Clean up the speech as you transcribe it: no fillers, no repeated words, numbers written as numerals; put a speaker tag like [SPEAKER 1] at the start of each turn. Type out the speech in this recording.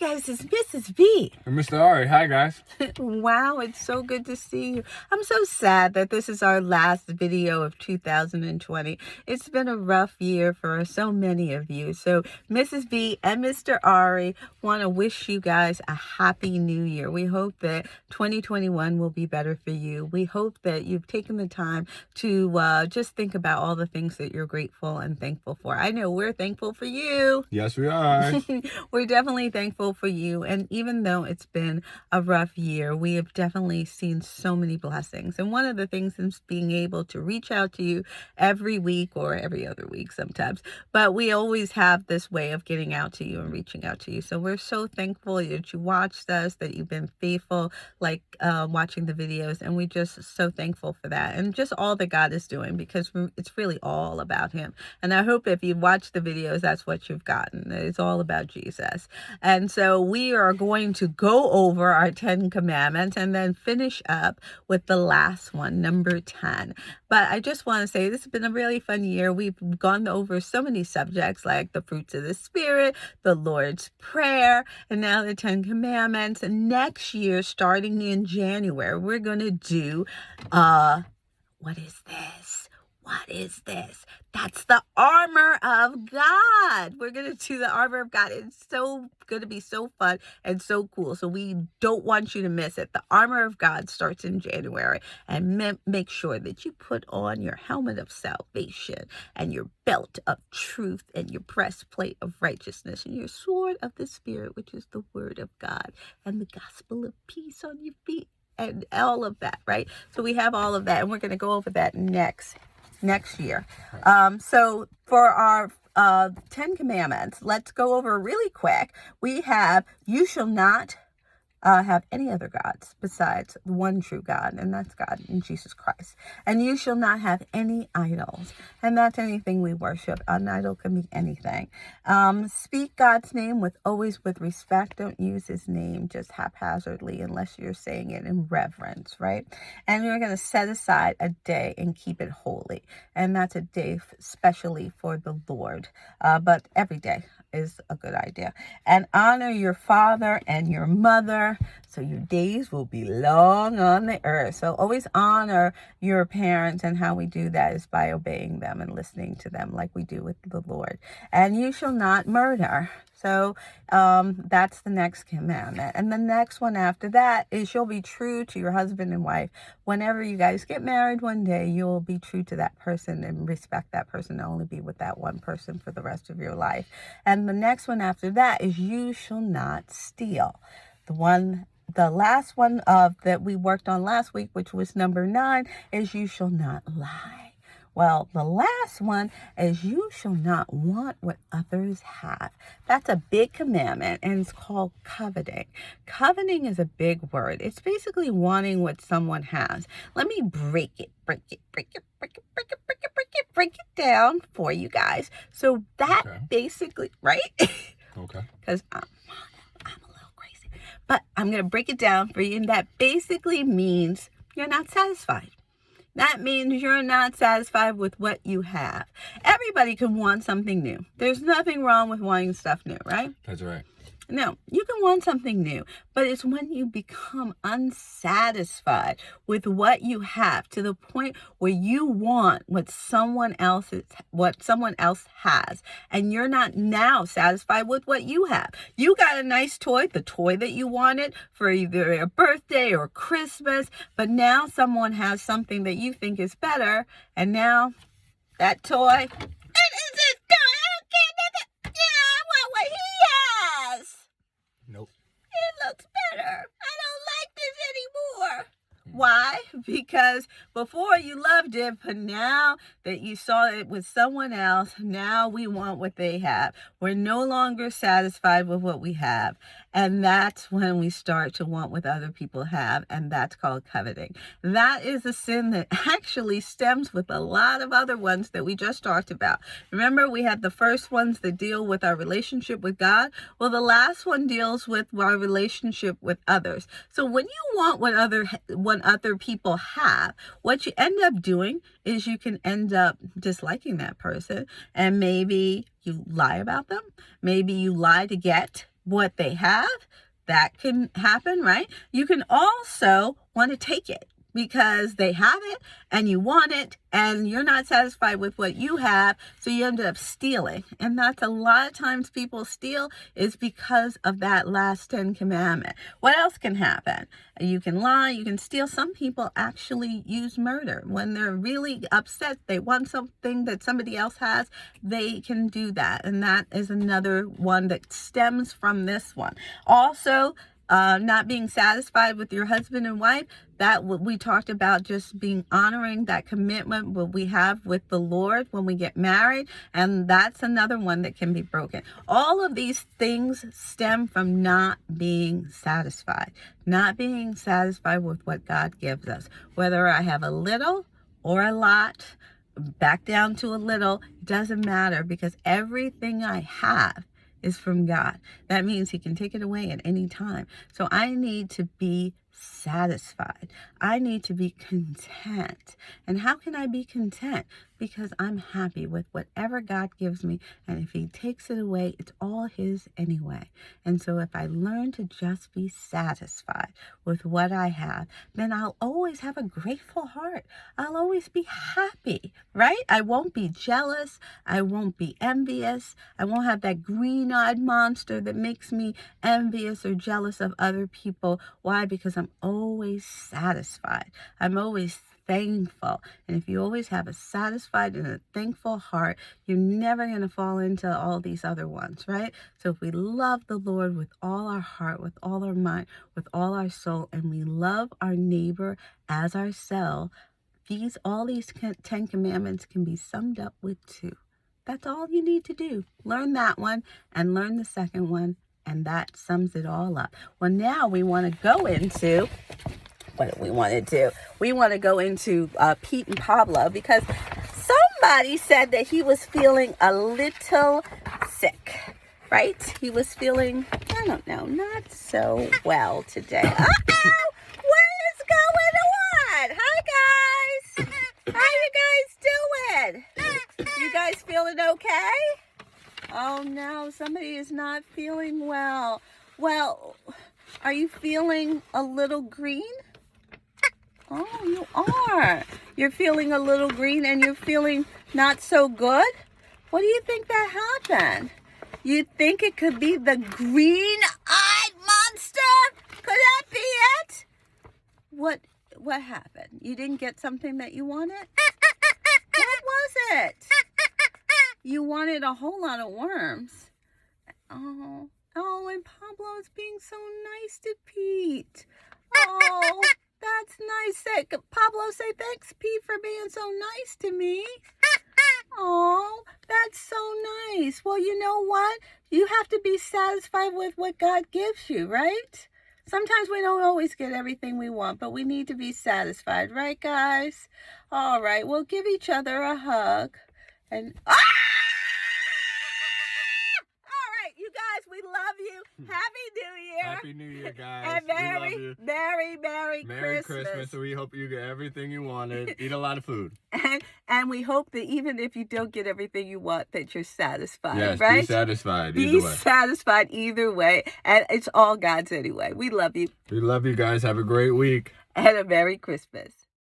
[SPEAKER 1] Hi guys, it's Mrs. V.
[SPEAKER 2] And Mr. Ari, hi guys.
[SPEAKER 1] Wow, it's so good to see you. I'm so sad that this is our last video of 2020. It's been a rough year for so many of you. So Mrs. V and Mr. Ari want to wish you guys a happy new year. We hope that 2021 will be better for you. We hope that you've taken the time to just think about all the things that you're grateful and thankful for. I know we're thankful for you.
[SPEAKER 2] Yes, we are.
[SPEAKER 1] We're definitely thankful for you. And even though it's been a rough year, we have definitely seen so many blessings. And one of the things is being able to reach out to you every week or every other week sometimes. But we always have this way of getting out to you and reaching out to you. So we're so thankful that you watched us, that you've been faithful, like watching the videos. And we're just so thankful for that. And just all that God is doing, because it's really all about Him. And I hope if you watch the videos, that's what you've gotten. It's all about Jesus. And so we are going to go over our 10 commandments and then finish up with the last one, number 10. But I just want to say this has been a really fun year. We've gone over so many subjects like the fruits of the Spirit, the Lord's Prayer, and now the 10 commandments. And next year, starting in January, we're going to do, what is this? What is this? That's the armor of God. We're going to do the armor of God. It's so going to be so fun and so cool. So we don't want you to miss it. The armor of God starts in January. And make sure that you put on your helmet of salvation and your belt of truth and your breastplate of righteousness and your sword of the Spirit, which is the word of God, and the gospel of peace on your feet and all of that, right? So we have all of that, and we're going to go over that next year. So for our 10 commandments, let's go over really quick. We have, you shall not have any other gods besides the one true God, and that's God in Jesus Christ. And you shall not have any idols, and that's anything we worship. An idol can be anything. Speak God's name always with respect. Don't use His name just haphazardly unless you're saying it in reverence, right? And you're going to set aside a day and keep it holy, and that's a day specially for the Lord, but every day is a good idea. And honor your father and your mother, so your days will be long on the earth. So always honor your parents, and how we do that is by obeying them and listening to them like we do with the Lord. And you shall not murder. So that's the next commandment. And the next one after that is you'll be true to your husband and wife. Whenever you guys get married one day, you'll be true to that person and respect that person, and only be with that one person for the rest of your life. And the next one after that is you shall not steal. The last one that we worked on last week, which was number 9, is you shall not lie. Well, the last one is you shall not want what others have. That's a big commandment, and it's called coveting. Coveting is a big word. It's basically wanting what someone has. Let me break it down for you guys. So that basically, right?
[SPEAKER 2] Okay.
[SPEAKER 1] Because I'm a little crazy. But I'm going to break it down for you, and that basically means you're not satisfied. That means you're not satisfied with what you have. Everybody can want something new. There's nothing wrong with wanting stuff new, right?
[SPEAKER 2] That's right.
[SPEAKER 1] No, you can want something new, but it's when you become unsatisfied with what you have to the point where you want what someone else has, and you're not now satisfied with what you have. You got a nice toy, the toy that you wanted for either a birthday or Christmas, but now someone has something that you think is better, and now that toy,
[SPEAKER 2] Nope.
[SPEAKER 1] it looks better. I don't like this anymore. Why? Because before you loved it, but now that you saw it with someone else, now we want what they have. We're no longer satisfied with what we have. And that's when we start to want what other people have. And that's called coveting. That is a sin that actually stems with a lot of other ones that we just talked about. Remember, we had the first ones that deal with our relationship with God. Well, the last one deals with our relationship with others. So when you want what other people have, what you end up doing is you can end up disliking that person, and maybe you lie about them. Maybe you lie to get what they have. That can happen, right? You can also want to take it because they have it and you want it and you're not satisfied with what you have, so you end up stealing. And that's a lot of times people steal is because of that last 10 commandment. What else can happen? You can lie, you can steal. Some people actually use murder. When they're really upset, they want something that somebody else has, they can do that. And that is another one that stems from this one. Also, not being satisfied with your husband and wife, that what we talked about, just being honoring that commitment what we have with the Lord when we get married, and that's another one that can be broken. All of these things stem from not being satisfied with what God gives us. Whether I have a little or a lot, back down to a little, doesn't matter, because everything I have is from God. That means he can take it away at any time. So I need to be satisfied. I need to be content. And how can I be content? Because I'm happy with whatever God gives me. And if he takes it away, it's all his anyway. And so if I learn to just be satisfied with what I have, then I'll always have a grateful heart. I'll always be happy, right? I won't be jealous. I won't be envious. I won't have that green-eyed monster that makes me envious or jealous of other people. Why? Because I'm always satisfied. I'm always thankful. And if you always have a satisfied and a thankful heart, you're never going to fall into all these other ones, right? So if we love the Lord with all our heart, with all our mind, with all our soul, and we love our neighbor as ourselves, all these 10 commandments can be summed up with 2. That's all you need to do. Learn that one and learn the second one, and that sums it all up. Well, now we want to go into what do we want to do? We want to go into Pete and Pablo, because somebody said that he was feeling a little sick, right? He was feeling, I don't know, not so well today. Uh-oh! What is going on? Hi, guys. How you guys doing? You guys feeling okay? Oh, no, somebody is not feeling well. Well, are you feeling a little green? Oh, you are. You're feeling a little green and you're feeling not so good? What do you think that happened? You think it could be the green-eyed monster? Could that be it? What happened? You didn't get something that you wanted? What was it? You wanted a whole lot of worms. Oh, and Pablo's being so nice to Pete. Oh, that's nice. Pablo, say thanks, Pete, for being so nice to me. Oh, that's so nice. Well, you know what? You have to be satisfied with what God gives you, right? Sometimes we don't always get everything we want, but we need to be satisfied, right, guys? All right, we'll give each other a hug. And you guys, we love you. Happy New Year.
[SPEAKER 2] Happy New Year, guys.
[SPEAKER 1] And Merry Christmas.
[SPEAKER 2] So we hope you get everything you wanted. Eat a lot of food.
[SPEAKER 1] And we hope that even if you don't get everything you want, that you're satisfied,
[SPEAKER 2] yes,
[SPEAKER 1] right?
[SPEAKER 2] Be satisfied
[SPEAKER 1] either way. Be satisfied either way. And it's all God's anyway. We love you.
[SPEAKER 2] We love you guys. Have a great week.
[SPEAKER 1] And a Merry Christmas.